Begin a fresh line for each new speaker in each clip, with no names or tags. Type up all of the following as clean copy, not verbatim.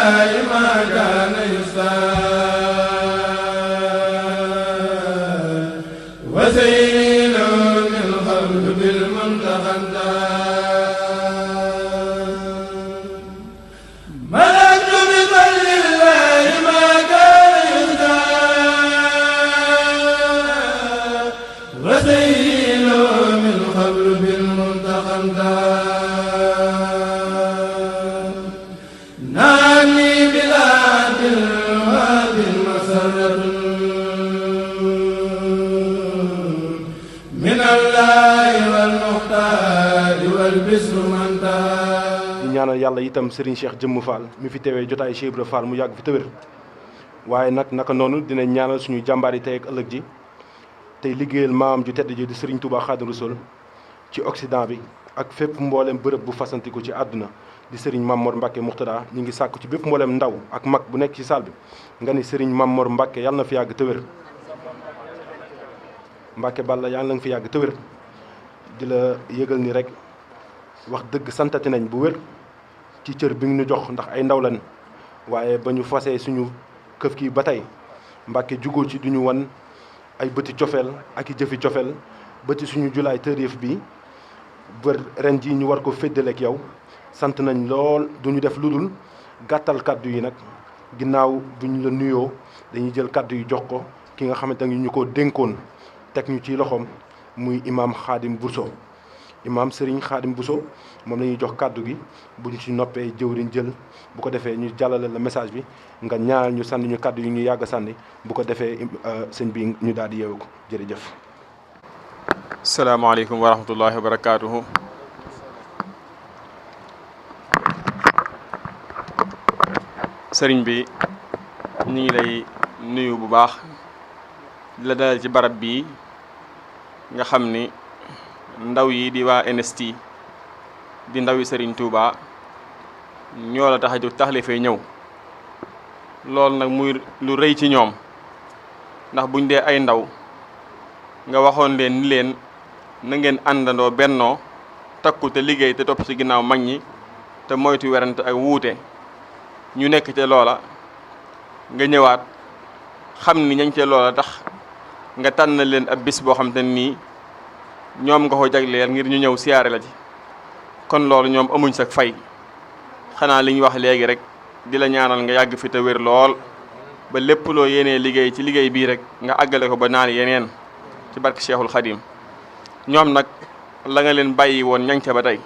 لله ما كان يستار وزين من قبل بالمنتقى ملكت بفضل الله ما كان يستار وزين من قبل بالمنتقى نعني بلاد الواد مسرة من الله والمختار والبسر من
di ñaanal yàlla itam Serigne Cheikh Jëmm Fall mi fi teewee jotaay Cheikh Ibra Fall mu yàgg fi tëwër waaye nag naka noonu dinañ ñaanal suñu jàmbaar yi tey ak ëllëg ji tey liggéeyal maam ju tedd ji di Serigne Touba Xaadimu Rasuul ci Occident bi ak fépp mboolem bërëb bu fasantiku ci àdduna di Serigne Mamor Mbacke Muxtada ñu ngi sàkku ci bépp mboolem ndaw ak mag bu nekk ci salle bi nga ni Serigne Mamor Mbacke yàlla na fi yàgg tëwër Mbacke Balla yàlla na nga fi yàgg tëwër di la yëgal ni rek wax dëgg santati nañ bu wér ci cër bi nga ñu jox ndax ay ndaw lañ waaye ba ñu fasee suñu këf kii ba tey Mbàkke jugoo ci duñu wan ay bëti cofeel ak i jëfi cofeel bëti suñu julaay tëriif bi bër ren ji ñu war ko féddaleek yow sant nañ lool duñu def lu dul gàttal kàddu yi nag ginnaaw bu ñu la nuyoo dañuy jël kàddu yi jox ko ki nga xamante ne ñu ko dénkoon teg ñu ci loxoom muy imaam Xaadim Bousso imaam Serigne Xaadim Bousso moom la ñuy jox kàddu gi bu ñu ci noppee jëwriñ jël bu ko defee ñu jàllale la message bi nga ñaanal ñu sànni ñu kàddu yi ñu yàgg a sànni bu ko defee sëñ bi ñu daal di yeewu ko jërëjëf.
salaamaaleykum wa rahmatullahi wa barakaatuhu. sëriñ bi ñu ngi lay nuyu bu baax di la dalal ci barab bii nga xam ni ndaw yi di waa NST di ndaw yi Serigne Touba ñoo la tax a jóg tax la fay ñëw loolu nag muy lu rëy ci ñoom ndax buñ dee ay ndaw nga waxoon leen ni leen na ngeen àndandoo bennoo takku te liggéey te topp ci ginnaaw mag ñi te moytu werante ak wuute ñu nekk ca loola nga ñëwaat xam ni ñañ ca loola tax nga tànn leen ab bis boo xam te nii ñoom nga ko jagleel ngir ñu ñëw siyaare la ci kon loolu ñoom amuñ sak fay xanaa li ñu wax léegi rek di la ñaanal nga yàgg fi te wér lool ba lépp loo yéenee liggéey ci liggéey bii rek nga àggale ko ba naan yeneen ci barke Cheikhul Khadim ñoom nag la nga leen bàyyi woon ñaŋ ca ba tey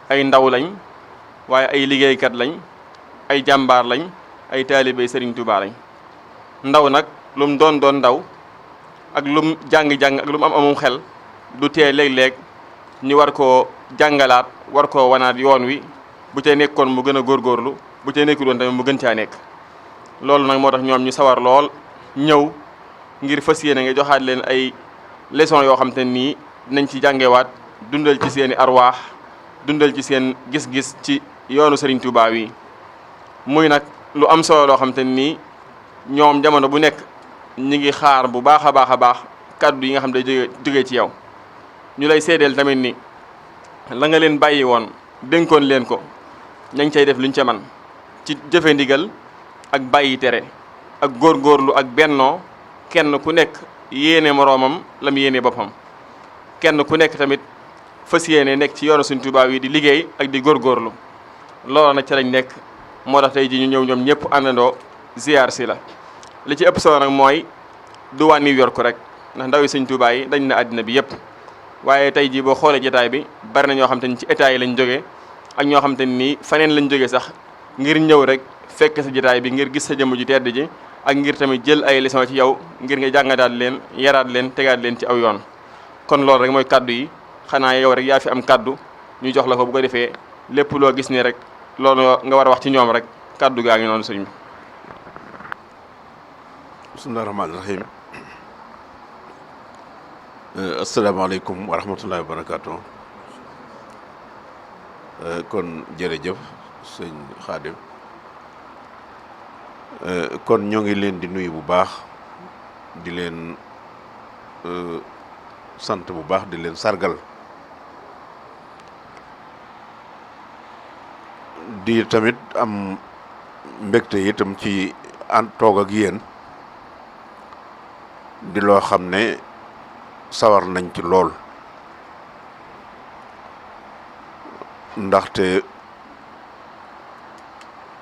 ay ndaw lañ waaye ay liggéeykat lañ ay jàmbaar lañ ay taalibey Serigne Touba lañ ndaw nag lu mu doon ndaw ak lu mu jàng-jàng ak lu mu amum xel du tee léeg-léeg ñu war koo jàngalaat war koo wanaat yoon wi bu ca nekkoon mu gën a góorgóorlu bu ca nekkul woon tamit mu gën caa nekk loolu nag moo tax ñoom ñu sawar lool ñëw ngir fas yéene nga joxaat leen ay leçon yoo xam te nii dinañ ci jàngewaat dundal ci seeni arwaax dundal ci seen gis-gis ci yoonu Serigne Touba wi muy nag lu am solo loo xam te nii ñoom jamono bu nekk ñi ngi xaar bu baax a baax kàddu yi nga xam ne day jógee ci yow ñu lay seedeel tamit ni la nga leen bàyyi woon dénkoon leen ko ña ngi cay def luñ ca man ci jëfe ndigal ak bàyyi tere ak góorgóorlu ak bennoo kenn ku nekk yéene moroomam la mu yéene boppam kenn ku nekk tamit fas yéene nekk ci yoonu Sëriñ Tuubaa yi di liggéey ak di góorgóorlu loolu nag ca lañ nekk moo tax tey ji ñu ñëw ñoom ñëpp àndandoo ziar si la li ci ëpp solo nag mooy du waa New York rek ndax ndaw yi Sëriñ Tuubaa yi dañ na àddina bi yëpp waaye tey jii boo xoolee jotaay bi bari na ñoo xam te ni ci état yi lañ jógee ak ñoo xam te ni faneen lañ jógee sax ngir ñëw rek fekk sa jotaay bi ngir gis sa jëmm ji tedd ji ak ngir tamit jël ay leçon ci yow ngir nga jàngadaat leen yaraat leen tegaat leen ci aw yoon kon loolu rek mooy kaddu yi xanaa yow rek yaa fi am kaddu ñu jox la ko bu ko defee lépp loo gis ni rek loolu nga war a wax ci ñoom rek kaddu gaa ngi noonu sëñ bi.
bismillahi rahmaani rahim. asalaamaaleykum wa rahmatullahi wa barakaatu. kon jërëjëf sëñ Xaadim kon ñoo ngi leen di nuyu bu baax di leen sant bu baax di leen sargal di tamit am mbégte itam ci toog ak yéen di loo xam ne sawar nañ ci lool ndaxte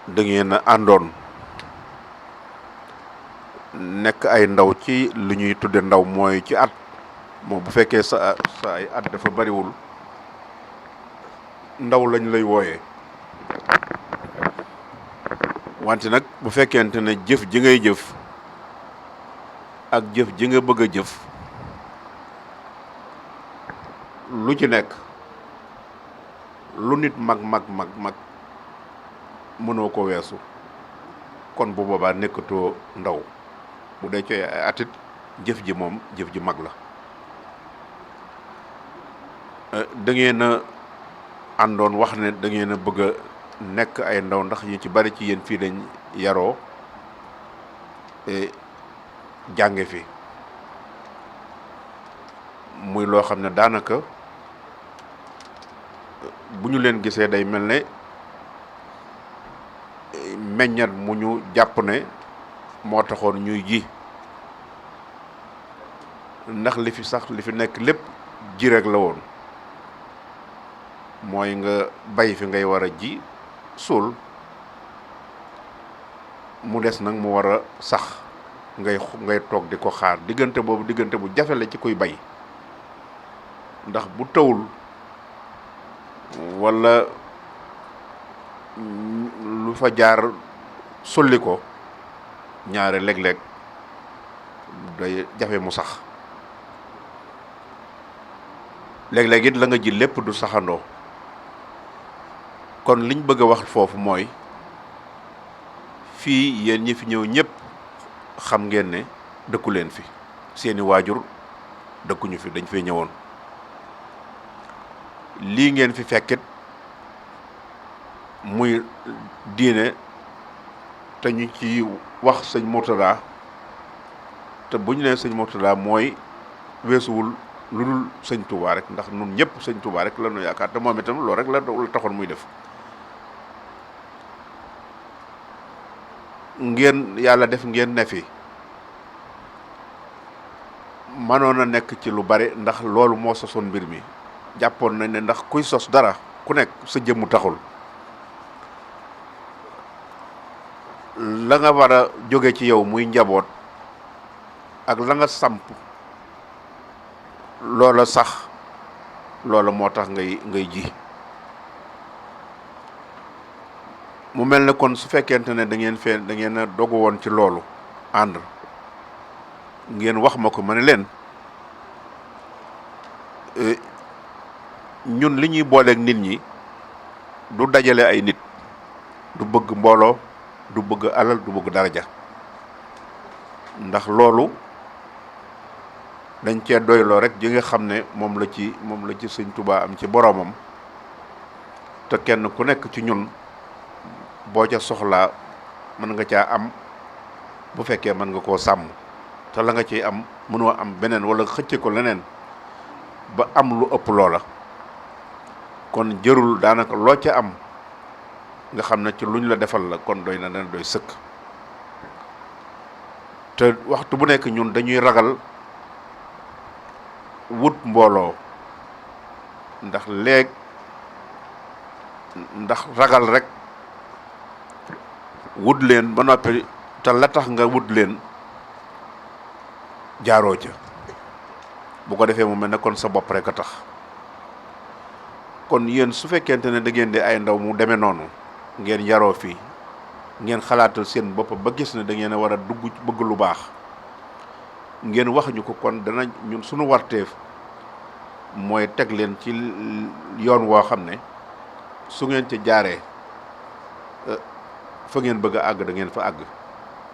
da ngeen a àndoon nekk ay ndaw ci li ñuy tudde ndaw mooy ci at moom bu fekkee sa ay at dafa bariwul ndaw lañ lay wooyee wante nag bu fekkente ne jëf ji ngay jëf ak jëf ji nga bëgg a jëf lu ci nekk lu nit mag mënoo ko weesu kon bu boobaa nekkatoo ndaw bu dee ci ay atit jëf ji moom jëf ji mag la da ngeen a àndoon wax ne da ngeen a bëgg a nekk ay ndaw ndax ñu ci bari ci yéen fii lañ yaroo jànge fi muy loo xam ne daanaka bu ñu leen gisee day mel ne meññat mu ñu jàpp ne moo taxoon ñuy ji ndax li fi nekk lépp ji rek la woon mooy nga bay fi ngay war a ji suul mu des nag mu war a sax ngay toog di ko xaar diggante boobu diggante bu jafe la ci kuy bay ndax bu tawul walla lu fa jaar sulli ko ñaare léeg-léeg day jafe mu sax léeg-léeg it la nga ji lépp du saxandoo kon liñ bëgg a wax foofu mooy fii yéen ñi fi ñëw ñëpp xam ngeen ne dëkku leen fi seeni waajur dëkkuñu fi dañ fee ñëwoon lii ngeen fi fekkit muy diine te ñu ci wax sëñ Mourtada te bu ñu nee sëñ Mourtada mooy weesuwul lu dul sëñ Touba rek ndax nun ñëpp sëñ Touba rek la ñu yaakaar te moom itam loolu rek la taxoon muy def ngeen yàlla def ngeen ne fi mënoon a nekk ci lu bari ndax loolu moo sosoon mbir mi jàppoon nañ ne ndax kuy sos dara ku nekk sa jëmmu taxul la nga war a jóge ci yow muy njaboot ak la nga samp loola sax loola moo tax ngay ji mu mel ne kon su fekkente ne da ngeen a dogu woon ci loolu ànd ngeen wax ma ko ma ne leen ñun li ñuy booleeg nit ñi du dajale ay nit du bëgg mbooloo du bëgg alal du bëgg daraja ndax loolu dañ cee doyloo rek ji nga xam ne moom la ci sëñ Tuubaa am ci boroomam te kenn ku nekk ci ñun boo ca soxlaa mën nga caa am bu fekkee mën nga koo sàmm te la nga ciy am mënoo am beneen wala xëcce ko leneen ba am lu ëpp loola kon jërul daanaka loo ca am nga xam ne ci luñ la defal la kon doy na dana doy sëkk te waxtu bu nekk ñun dañuy ragal wut mbooloo ndax ragal rek wut leen ba noppi te la tax nga wut leen jaaroo ca bu ko defee mu mel ne kon sa bopp rek a tax kon yéen su fekkente ne da ngeen di ay ndaw mu demee noonu ngeen yaroo fii ngeen xalaatal seen bopp ba gis ne da ngeen a war a dugg bëgg lu baax ngeen wax ñu ko kon dana ñun suñu warteef mooy teg leen ci yoon woo xam ne su ngeen ca jaaree fa ngeen bëgg a àgg da ngeen fa àgg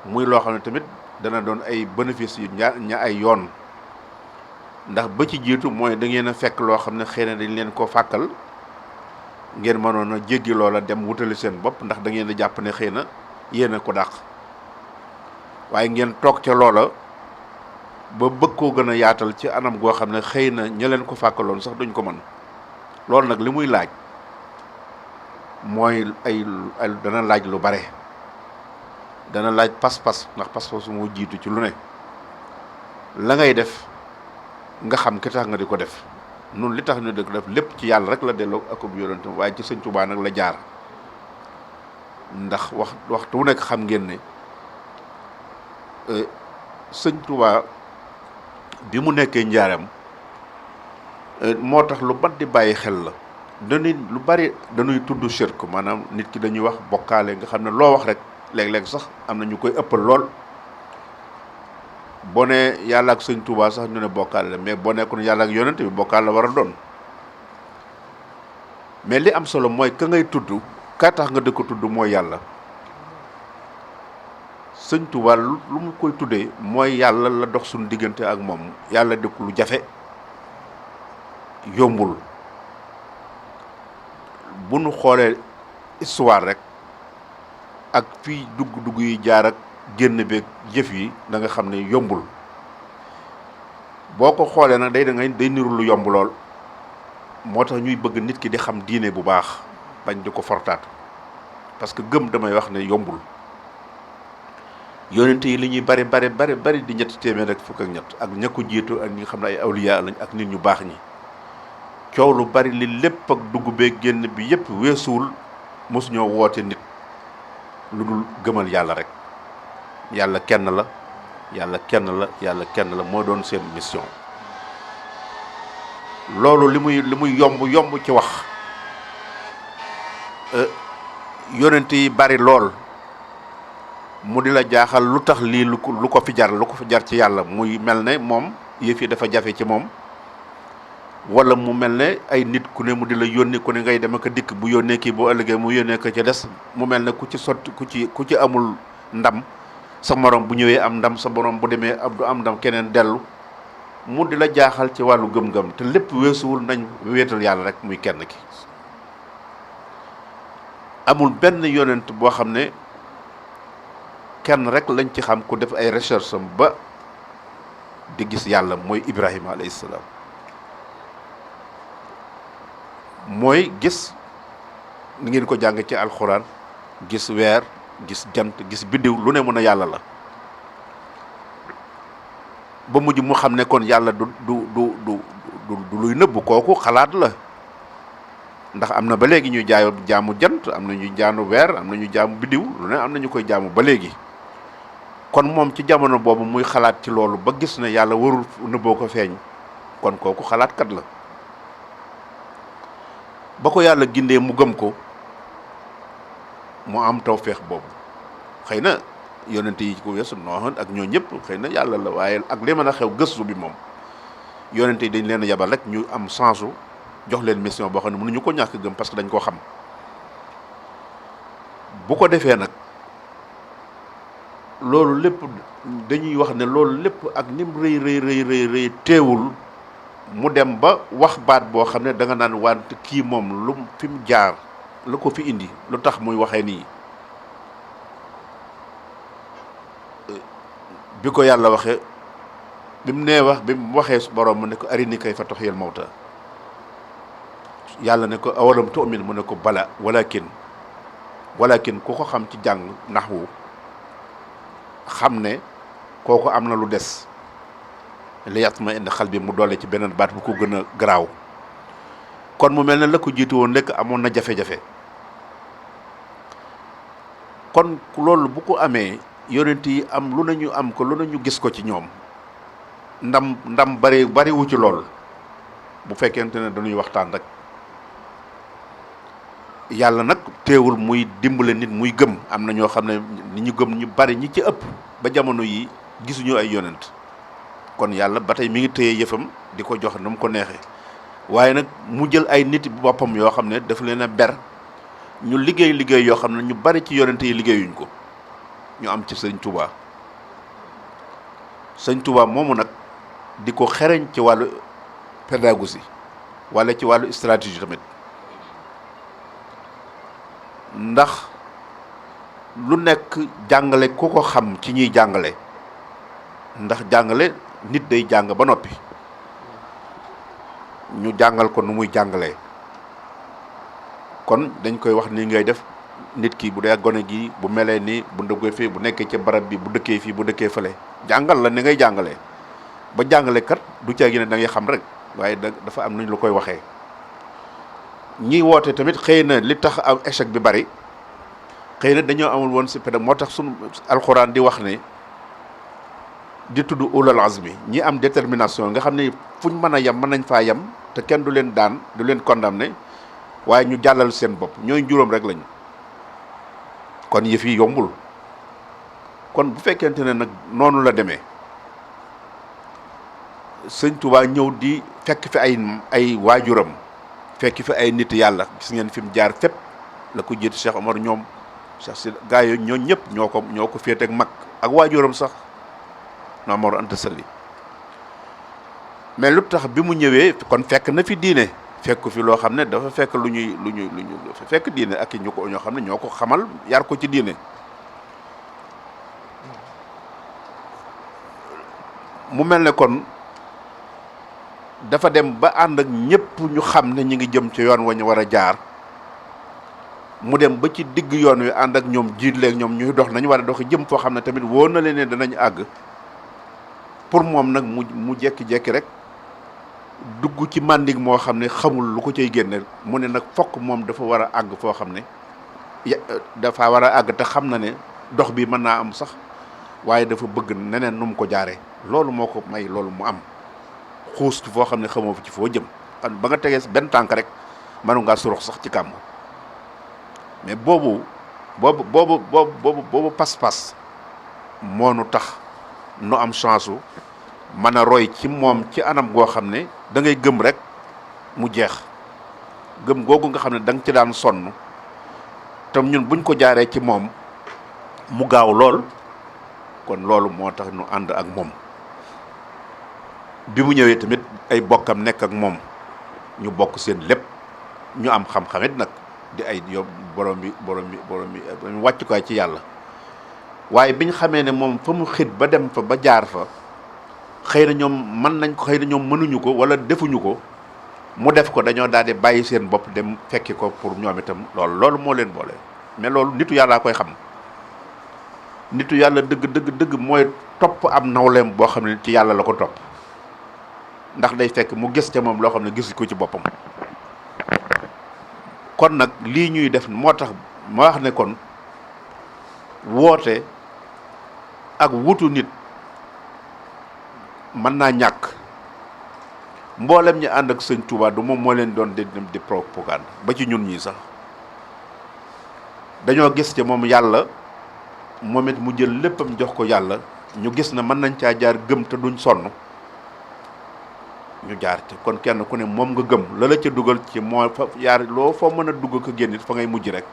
muy loo xam ne tamit dana doon ay bénéfice yu ay yoon ndax ba ci jiitu mooy da ngeen a fekk loo xam ne xëy na dañ leen ko fàkkal ngeen mënoon a jéggi loola dem wutali seen bopp ndax da ngeen a jàpp ne xëy na yéen a ko dàq waaye ngeen toog ca loola ba bëgg koo gën a yaatal ci anam goo xam ne xëy na ña leen ko fàkkaloon sax duñ ko mën loolu nag li muy laaj mooy ay dana laaj lu bare dana laaj pas-pas ndax pas-pas moo jiitu ci lu ne la ngay def nga xam ki tax nga di ko def nun li tax ñu di ko def lépp ci yàlla rek la delloo akub yonentam waaye ci sëñ Tuubaa nag la jaar ndax waxtu wu nekk xam ngeen ne sëñ Tuubaa bi mu nekkee njaaram moo tax lu bat di bàyyi xel la dañuy lu bari dañuy tudd shirk maanaam nit ki dañuy wax bokkaale nga xam ne loo wax rek léeg-léeg sax am na ñu koy ëppal lool boo ne yàlla ak sëñ Tuubaa sax ñu ne bokkaale la mais boo nekkoon yàlla ak yonent bi bokkaale la war a doon mais li am solo mooy ka ngay tudd ka tax nga di ko tudd mooy yàlla sëñ Tuubaa lu mu koy tuddee mooy yàlla la dox suñu diggante ak moom yàlla di ko lu jafe yombul bu nu xoolee histoire rek ak fii dugg yi jaar ak génn beeg jëf yi da nga xam ne yombul boo ko xoolee nag day niru lu yomb lool moo tax ñuy bëgg nit ki di xam diine bu baax bañ di ko fortaatu parce que gëm damay wax ne yombul yonent yi li ñuy bari di ñetti téeméer rek fukk ak ñett ak ña ko jiitu ak ñi nga xam ne ay awliya lañ ak nit ñu baax ñi coow lu bari li lépp ak dugg beeg génn bi yépp weesuwul mosuñoo woote nit lu dul gëmal yàlla rek yàlla kenn la yàlla kenn la moo doon seen mission loolu li muy yomb ci wax yonent yi bari lool mu di la jaaxal lu tax lii lu ko fi jar ci yàlla muy mel ne moom yëf yi dafa jafe ci moom wala mu mel ne ay nit ku ne mu di la yónni ku ne ngay dem ak dikk bu yónnee kii boo ëllëgee mu yónnee ko ca des mu mel ne ku ci amul ndam sa morom bu ñëwee am ndam sa morom bu demee du am ndam keneen dellu mu di la jaaxal ci wàllu gëm-gëm te lépp weesuwul nañ wéetal yàlla rek muy kenn ki amul benn yonent boo xam ne kenn rek lañ ci xam ku def ay recherche am ba di gis yàlla mooy Ibrahima alayhi salaam mooy gis ni ngeen ko jàng ci alxuraan gis weer gis jant gis biddiw lu ne mën a yàlla la ba mujj mu xam ne kon yàlla du luy nëbb kooku xalaat la ndax am na ba léegi ñuy jaamu jant am na ñuy jaamu weer am na ñuy jaamu biddiw lu ne am na ñu koy jaamu ba léegi kon moom ci jamono boobu muy xalaat ci loolu ba gis ne yàlla warul nëbboo ko feeñ kon kooku xalaatkat la ba ko yàlla gindee mu gëm ko mu am tawféex boobu xëy na yonent yi ko weesu Noox ak ñoo ñëpp xëy na yàlla la waaye ak li mën a xew gëstu bi moom yonent yi dañ leen a yabal rek ñu am sensu jox leen mission boo xam ne mënuñu ko ñàkk gëm parce que dañ koo xam bu ko defee nag loolu lépp dañuy wax ne loolu lépp ak nim rëy teewul mu dem ba wax baat boo xam ne da nga naan wante kii moom lu fi mu jaar lu ko fi indi lu tax muy waxee nii bi ko yàlla waxee bi mu waxee borom mu ne ko arini kayfa tuhyil mawta yàlla ne ko awalam tu'min mu ne ko bala walakin ku ko xam ci jàng naxwu xam ne kooku am na lu des li yatma inda xal bi mu doole ci beneen baat bu ko gën a garaaw kon mu mel ne la ko jiitu woon nekk amoon na jafe-jafe kon loolu bu ko amee yonent yi am lu nañu am ko lu nañu gis ko ci ñoom ndam bari wu ci lool bu fekkente ne dañuy waxtaan rek yàlla nag teewul muy dimbale nit muy gëm am na ñoo xam ne ni ñu gëm ñu bari ñi ci ëpp ba jamono yi gisuñu ay yonent kon yàlla ba tey mi ngi téye yëfam di ko jox na mu ko neexee waaye nag mu jël ay nit boppam yoo xam ne daf leen a ber ñu liggéey yoo xam ne ñu bari ci yonent yi liggéeyuñ ko ñu am ci sëñ Touba moomu nag di ko xereñ ci wàllu pédagogie wala ci wàllu stratégie tamit ndax lu nekk jàngale ku ko xam ci ñuy jàngale ndax jàngale nit day jàng ba noppi ñu jàngal ko nu muy jàngalee kon dañ koy wax ni ngay def nit ki bu dee gone gi bu melee nii bu ndëggee fii bu nekkee ci barab bi bu dëkkee fii bu dëkkee fële jàngal la ni ngay jàngalee ba jàngale kat du caagi ne da ngay xam rek waaye dafa am nuñ la koy waxee. ñiy woote tamit xëy na li tax am échec bi bari xëy na dañoo amul woon si pédagog moo tax sunu alxuraan di wax ne di tudd ulul azmi ñi am détermination nga xam ne fuñ mën a yem mën nañ faa yem te kenn du leen daan du leen condamné waaye ñu jàllal seen bopp ñooy juróom rek lañu kon yëf yi yombul kon bu fekkente ne nag noonu la demee sëñ Touba ñëw di fekk fi ay waajuram fekk fi ay nit yàlla gis ngeen fi mu jaar fépp la ko jiitu Cheikh Omar ñoom Cheikh si gaa yooyu ñoo ñëpp ñoo ko féete ak mag ak waajuram sax na Mor Anta Sali mais lu tax bi mu ñëwee kon fekk na fi diine fekk fi loo xam ne dafa fekk lu ñuy fekk diine ak i ñoo xam ne ñoo ko xamal yar ko ci diine mu mel ne kon dafa dem ba ànd ak ñëpp ñu xam ne ñi ngi jëm ci yoon wa ñu war a jaar mu dem ba ci digg yoon wi ànd ak ñoom jiit leeg ñoom ñuy dox nañu war a dox jëm foo xam ne tamit wóor na leen ne danañ àgg pour moom nag mu jekki-jekki rek dugg ci màndig moo xam ne xamul lu ko cay génne mu ne nag fokk moom dafa war a àgg foo xam ne dafa war a àgg te xam na ne dox bi mën naa am sax waaye dafa bëgg neneen nu mu ko jaaree loolu moo ko may loolu mu am xuus ci foo xam ne xamoo fi ci foo jëm ba nga tegee benn tànk rek mënu ngaa surux sax ci kàmb mais boobu pas-pas moo nu tax nu am chance u mën a roy ci moom ci anam goo xam ne da ngay gëm rek mu jeex gëm googu nga xam ne da nga ci daan sonn tam ñun buñ ko jaaree ci moom mu gaaw lool kon loolu moo tax nu ànd ak moom bi mu ñëwee tamit ay bokkam nekk ak moom ñu bokk seen lépp ñu am xam-xamit nag di ay borom bi wàccukaay ci yàlla waaye biñ xamee ne moom fa mu xit ba dem fa ba jaar fa xëy na ñoom mën nañ ko xëy na ñoom mënuñu ko wala defuñu ko mu def ko dañoo daal di bàyyi seen bopp dem fekki ko pour ñoom itam loolu moo leen boole mais loolu nitu yàllaa koy xam nitu yàlla dëgg mooy topp am nawleem boo xam ne ci yàlla la ko topp ndax day fekk mu gis ca moom loo xam ne gisu ko ci boppam kon nag lii ñuy def moo tax ma wax ne kon woote ak wutu nit mën naa ñàkk mboolem ñi ànd ak sëñ Touba du moom moo leen doon di propagande ba ci ñun ñii sax dañoo gis ci moom yàlla moom it mu jël léppam jox ko yàlla ñu gis na mën nañ caa jaar gëm te duñ sonn ñu jaar ci kon kenn ku ne moom nga gëm la la ca dugal ci moo fa yaar loo foo mën a dugg ko génn it fa ngay mujj rek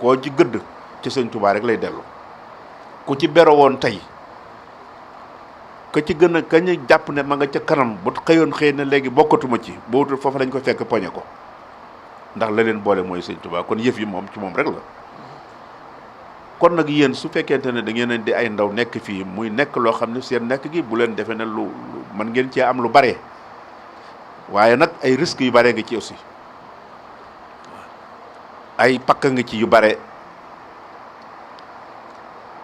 koo ci gëdd ci sëñ Touba rek lay dellu ku ci bero woon tey ka ci gën a kañ jàpp ne ma nga ca kanam bu xëyoon xëy na léegi bokkatuma ci boo wutul foofu lañ ko fekk poñe ko ndax la leen boole mooy sëñ Touba kon yëf yi moom ci moom rek la kon nag yéen su fekkente ne da ngeen di ay ndaw nekk fii muy nekk loo xam ne seen nekk gi bu leen defee ne lu mën ngeen cee am lu bare waaye nag ay risques yu bare nga ci aussi ay pakk nga ci yu bare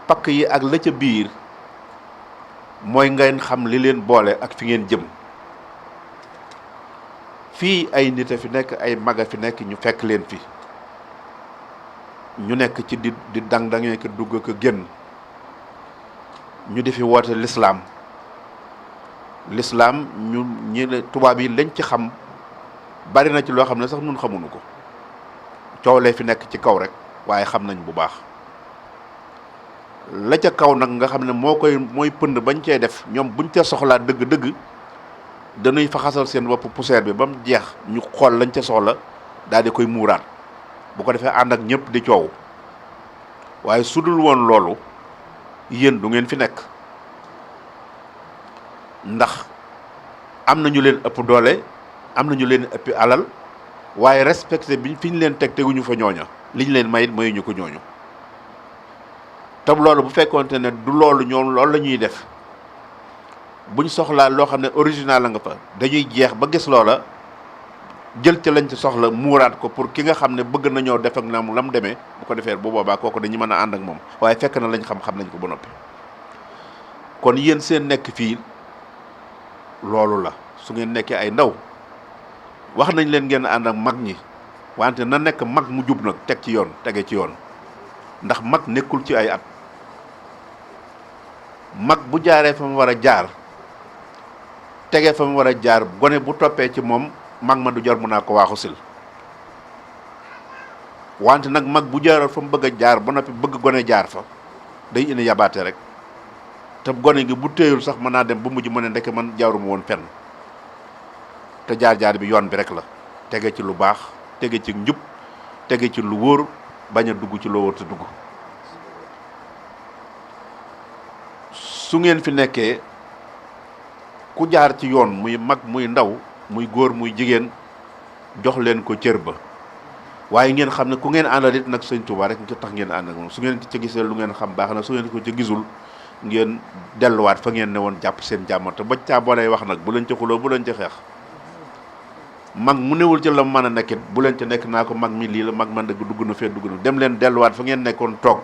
pakk yi ak la ca biir mooy ngeen xam li leen boole ak fi ngeen jëm fii ay nit a fi nekk ay mag a fi nekk ñu fekk leen fi ñu nekk ci di dang-dangee ko dugg ko génn ñu di fi woote l'islam ñu ñi tubaab yi lañ ci xam bari na ci loo xam ne sax nun xamuñu ko coow lee fi nekk ci kaw rek waaye xam nañ bu baax la ca kaw nag nga xam ne mooy pënd bañ cee def ñoom buñ ca soxlaa dëgg-dëgg dañuy faxasal seen bopp poussière bi ba mu jeex ñu xool lañ ca soxla daal di koy muuraat bu ko defee ànd ak ñëpp di coow waaye su dul woon loolu yéen du ngeen fi nekk ndax am na ñu leen ëpp doole am na ñu leen ëppi alal waaye respecté bi fi ñu leen teg teguñu fa ñooña liñ leen mayit mayuñu ko ñooñu tam loolu bu fekkoonte ne du loolu ñoom loolu la ñuy def buñ soxlaa loo xam ne original la nga fa dañuy jeex ba gis loola jël ca lañ ci soxla muuraat ko pour ki nga xam ne bëgg nañoo def ak nam lam demee bu ko defee bu boobaa kooku dañu mën a ànd ak moom waaye fekk na lañ xam nañ ko ba noppi. kon yéen seen nekk fii loolu la su ngeen nekkee ay ndaw wax nañ leen ngeen ànd ak mag ñi wante na nekk mag mu jub nag teg ci yoon tege ci yoon ndax mag nekkul ci ay at. mag bu jaaree fa mu war a jaar tege fa mu war a jaar gone bu toppee ci moom mag ma du jar mu naa ko waaxu sil wante nag mag bu jaaroon fa mu bëgg a jaar ba noppi bëgg gone jaar fa day indi yabaate rek te gone gi bu téyul sax mën naa dem ba mujj mu ne ndeke man jaaruma woon fenn te jaar-jaar bi yoon bi rek la tege ci lu baax tege ci njub tege ci lu wóor bañ a dugg ci loo wër te dugg. su ngeen fi nekkee ku jaar ci yoon muy mag muy ndaw muy góor muy jigéen jox leen ko cër ba waaye ngeen xam ne ku ngeen àndal it nag sëñ Tuubaa rek nga tax ngeen ànd ak moom su ngeen ci gisee lu ngeen xam baax na su ngeen ko ci gisul ngeen delluwaat fa ngeen ne woon jàpp seen jàmm te ba caa boo lay wax nag bu leen ca xuloo bu leen ca xeex mag mu newul ci la mën a nekkit bu leen ca nekk naa ko mag mi lii la mag man dëgg dugg na fee dugg na dem leen delluwaat fa ngeen nekkoon toog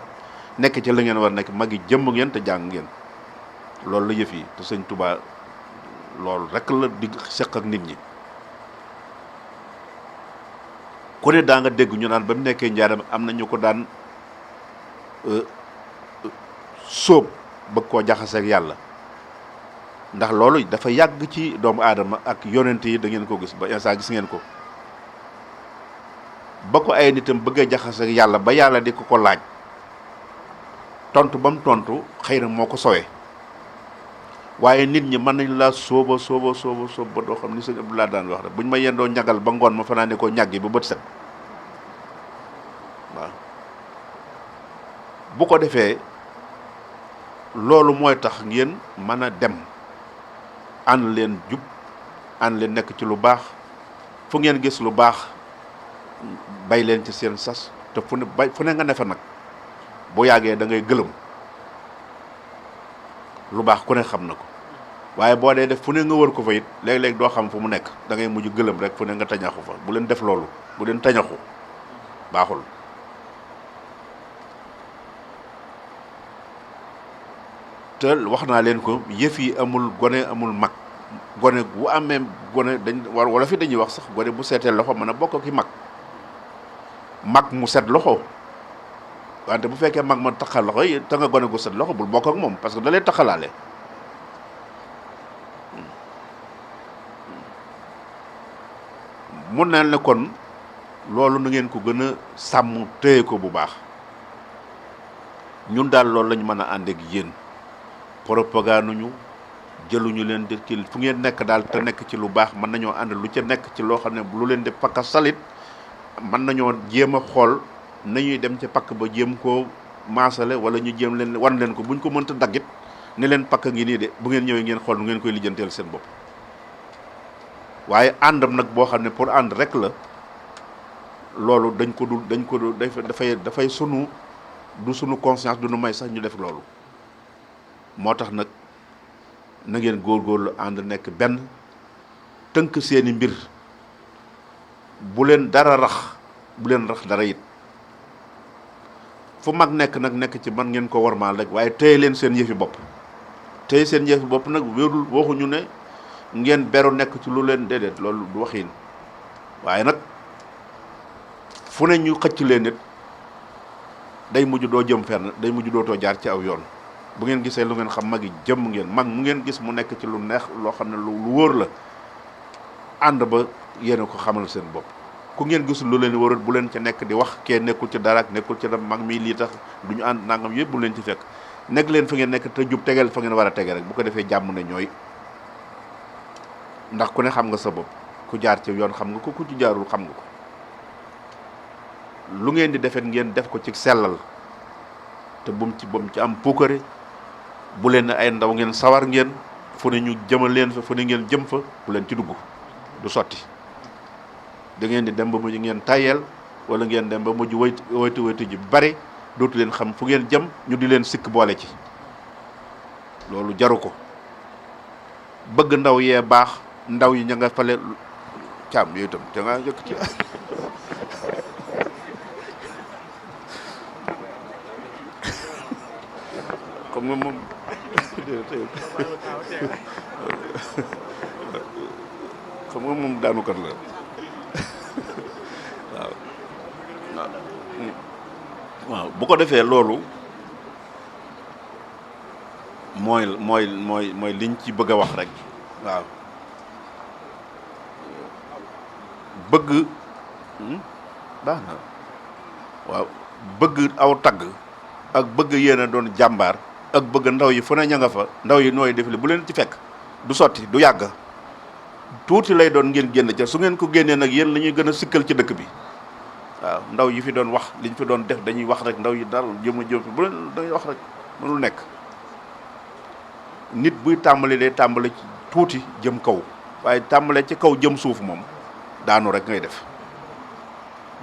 nekk ci la ngeen war nekk mag yi jëmm ngeen te jàng ngeen loolu la yëf yi te sëñ Tuubaa loolu rek la di seq ak nit ñi ku ne daa nga dégg ñu naan ba mu nekkee njaaram am na ñu ko daan sóob bëgg koo jaxaseeg yàlla ndax loolu dafa yàgg ci doomu aadama ak yonent yi da ngeen ko gis ba instant gis ngeen ko ba ko ay nitam bëgg a jaxaseeg yàlla ba yàlla di ko laaj tontu ba mu tontu xëy na moo ko sowee waaye nit ñi mën nañ laa sóoba ba doo xam ni sëñ Abdoulaye daan wax rek buñ ma yendoo ñagal ba ngoon ma fanaane ko ñaggi ba bët set waaw bu ko defee loolu mooy tax ngeen mën a dem ànd leen jub ànd leen nekk ci lu baax fu ngeen gis lu baax bay leen ci seen sas te fu ne nga ne fa nag bu yàggee da ngay gëlëm lu baax ku ne xam na ko waaye boo dee def fu ne nga wër ko fa it léeg-léeg doo xam fu mu nekk da ngay mujj gëlëm rek fu ne nga tañaxu fa bu leen def loolu bu leen tañaxu baaxul te wax naa leen ko yëf yi amul gone amul mag gone bu amee gone dañ war wala fi dañuy wax sax gone bu seetee loxo mën a bokk ki mag mu set loxo wante bu fekkee mag ma taxal loxo yi te nga gone gu set loxo bul bokk ak moom parce que da lay taxalaale mun naa ne kon loolu na ngeen ko gën a sàmm téye ko bu baax ñun daal loolu lañ mën a ànd ak yéen propagande ñu jëluñu leen di kii fu ngeen nekk daal te nekk ci lu baax mën nañoo ànd lu ca nekk ci loo xam ne lu leen di pakka salit mën nañoo jéem a xool nañuy dem ci pakk ba jéem koo maasale wala ñu jéem leen wan leen ko buñ ko mënta daggit ne leen pakk ngi nii de bu ngeen ñëwee ngeen xool nu ngeen koy lijjanteel seen bopp waaye àndam nag boo xam ne pour ànd rek la loolu dañ ko dul dafay sunu du sunu conscience du nu may sax ñu def loolu moo tax nag na ngeen góorgóorlu ànd nekk benn tënk seeni mbir bu leen dara rax bu leen rax dara it fu mag nekk nag nekk ci man ngeen ko warmaal rek waaye téye leen seen yëfi bopp téye seen yëfi bopp nag wérul waxuñu ne ngeen beru nekk ci lu leen déedéet loolu du waxiin waaye nag fu ne ñu xëcc leen nit day mujj doo jëm fenn day mujj dootoo jaar ci aw yoon bu ngeen gisee lu ngeen xam mag yi jëm ngeen mag mu ngeen gis mu nekk ci lu neex loo xam ne lu wóor la ànd ba yéen a ko xamal seen bopp ku ngeen gisul lu leen wóorul bu leen ca nekk di wax kee nekkul ci dara ak nekkul ci dara mag mi lii tax du ñu ànd nangam yëpp bu leen ci fekk nekk leen fa ngeen nekk te jub tegeel fa ngeen war a tege rek bu ko defee jàmm ne ñooy ndax ku ne xam nga sa bopp ku jaar ci yoon xam nga ko ku ci jaarul xam nga ko lu ngeen di defet ngeen def ko ci sellal te bu mu ci am puukare bu leen ay ndaw ngeen sawar ngeen fu ne ñu jëmal leen fa fu ne ngeen jëm fa bu leen ci dugg du sotti da ngeen di dem ba mujj ngeen tayel wala ngeen dem ba mujj waytu ji bari dootu leen xam fu ngeen jëm ñu di leen sikk boole ci loolu jaru ko bëgg ndaw yee baax ndaw yi ña nga fale caam yooyu itam te nga yëkkati xam nga moom xam nga moom daanukat la waaw waaw bu ko defee loolu mooy liñ ci bëgg a wax rek waaw bëgg baax na waaw bëgg aw tagg ak bëgg yéen a doon jàmbaar ak bëgg ndaw yi fu ne ña nga fa ndaw yi nooy def li bu leen ci fekk du sotti du yàgg tuuti lay doon ngeen génn ca su ngeen ko génnee nag yéen la ñuy gën a sikkal ci dëkk bi waaw ndaw yi fi doon wax liñ fi doon def dañuy wax rek ndaw yi dal jëm bu leen dañuy wax rek mënul nekk nit buy tàmbali day tàmbali ci tuuti jëm kaw waaye tàmbale ci kaw jëm suuf moom daanu rek ngay def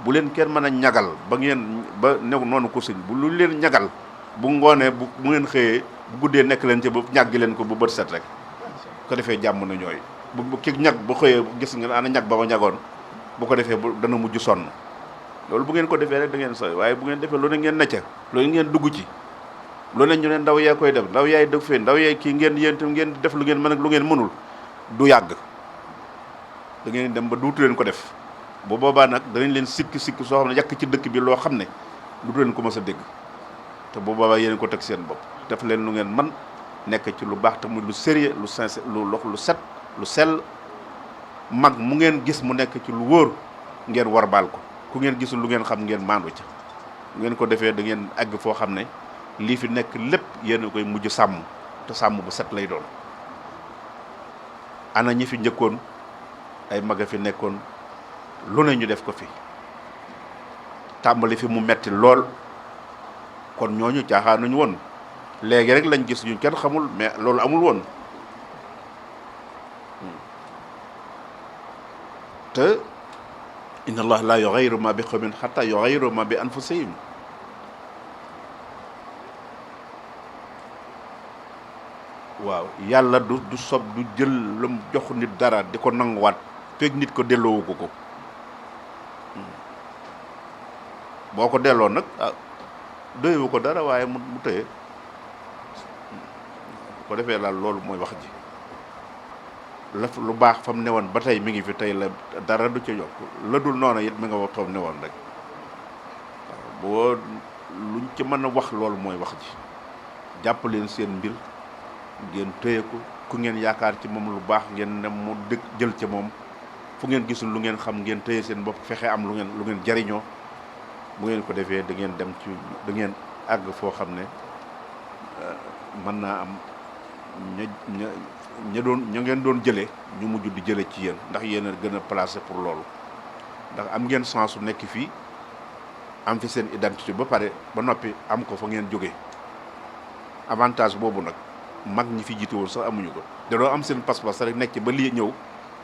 bu leen kenn mën a ñagal ba ngeen ba new noonu ko sëñ bu lu leen ñagal bu ngoonee bu ngeen xëyee bu guddee nekk leen ci ba ñàggi leen ko bu bët set rek ko defee jàmm na ñooy bu ki ñag bu xëyee gis nga ana ñag ba ma ñagoon bu ko defee dana mujj sonn loolu bu ngeen ko defee rek da ngeen sooy waaye bu ngeen defee lu ne ngeen necca loolu ngeen dugg ci lu ne ñu ne ndaw yaa koy def ndaw yaay dëgg fee ndaw yaay kii ngeen yéen tam ngeen def lu ngeen mën ak lu ngeen mënul du yàgg da ngeen dem ba duutu leen ko def bu boobaa nag danañ leen sikki soo xam ne yàq ci dëkk bi loo xam ne duutu leen ko mës a dégg te bu boobaa yéen ko teg seen bopp def leen lu ngeen man nekk ci lu baax te muy lu sérieux lu sincère lu set lu sell mag mu ngeen gis mu nekk ci lu wóor ngeen warbaal ko ku ngeen gisul lu ngeen xam ngeen maandu ca bu ngeen ko defee da ngeen àgg foo xam ne lii fi nekk lépp yéen a koy mujj sàmm te sàmm bu set lay doon ana ñi fi njëkkoon ay mag a fi nekkoon lu ne ñu def ko fi tàmbali fi mu metti lool kon ñooñu caaxaanuñu woon léegi rek lañ gis ñu kenn xamul mais loolu amul woon te inna allah la yughayyiru ma bi qawmin hatta yughayyiru ma bi anfusihim waaw yàlla du sob du jël lu mu jox nit dara di ko nanguwaat fekk nit ko delloowu ko boo ko delloo nag doyewu ko dara waaye mu tëye ko defee laal loolu mooy wax ji la lu baax fa mu newoon ba tey mi ngi fi tey la dara du ca yokk la dul noonu it mi nga wax fa mu newoon rek waaw boo luñ ci mën a wax loolu mooy wax ji jàpp leen seen mbir ngeen tëye ko ku ngeen yaakaar ci moom lu baax ngeen ne mu dëkk jël ca moom fu ngeen gisul lu ngeen xam ngeen tëye seen bopp fexe am lu ngeen jariñoo bu ngeen ko defee da ngeen dem ci da ngeen àgg foo xam ne mën naa am ña ngeen doon jëlee ñu mujj di jële ci yéen ndax yéen a gën a placé pour loolu ndax am ngeen chance su nekk fii am fi seen identité ba pare ba noppi am ko fa ngeen jóge avantage boobu nag mag ñi fi jiitu woon sax amuñu ko danoo am seen pas-pas rek nekk ci ba lii ñëw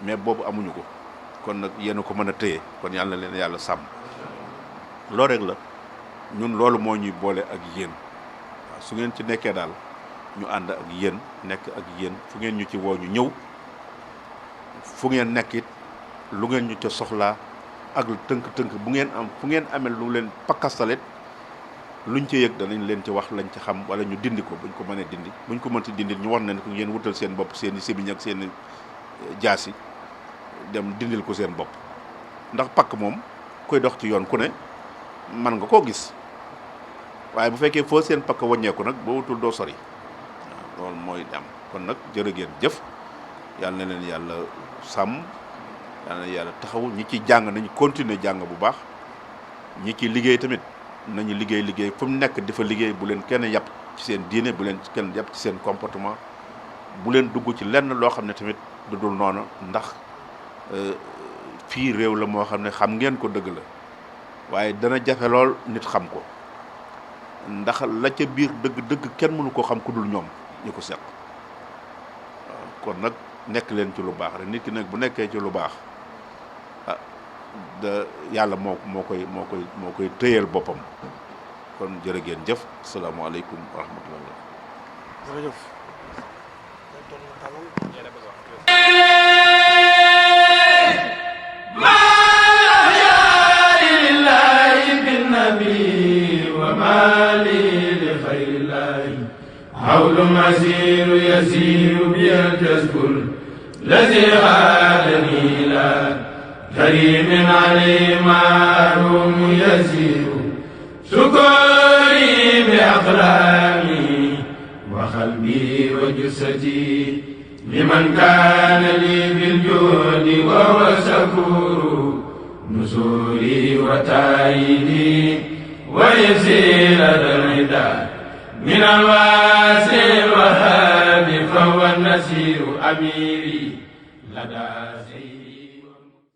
mais boobu amuñu ko kon nag yéen a ko mën a téye kon yàlla leen yàlla sàmm loolu rek la ñun loolu moo ñuy boole ak yéen waaw su ngeen ci nekkee daal ñu ànd ak yéen nekk ak yéen fu ngeen ñu ci woo ñu ñëw fu ngeen nekk it lu ngeen ñu ca soxlaa ak tënk-tënk bu ngeen am fu ngeen amee lu leen pakkastalet luñ ci yëg danañ leen ci wax lañ ci xam wala ñu dindi ko buñ ko mënee dindi buñ ko mënti dindi ñu war nañ ko ngeen wutal seen bopp seen i sébiñ ak seen i jaasi dem dindil ko seen bopp ndax pakk moom koy dox ci yoon ku ne man nga koo gis waaye bu fekkee foo seen pakk wàññeeku nag boo wutul doo sori waaw loolu mooy am kon nag jërë ngeen jëf yal na leen yàlla sàmm yal na yàlla taxaw ñi ci jàng nañu continuer jàng bu baax ñi ci liggéey tamit nañu liggéey fu mu nekk di fa liggéey bu leen kenn yàpp ci seen diine bu leen kenn yàpp ci seen comportement bu leen dugg ci lenn loo xam ne tamit du dul noonu ndax fii réew la moo xam ne xam ngeen ko dëgg la waaye dana jafe lool nit xam ko ndax la ca biir dëgg kenn mënu ko xam ku dul ñoom ñu ko seq kon nag nekk leen ci lu baax rek nit ki nag bu nekkee ci lu baax yàlla moo koy tëyeel boppam kon jërë ngeen jëf asalaamaaleykum wa rahmatullah.
jërëjëf.
بي وما لي لخير الله حول مسير يسير بي تذكر الذي غادني إلى كريم عليه معروم يسير شكري بأقلامي وقلبي وجسدي لمن كان لي بالجود وهو شكور نزولي وتأييدي ويسير الرداء من الواسع الوهاب فهو النسير أميري لدى سيدي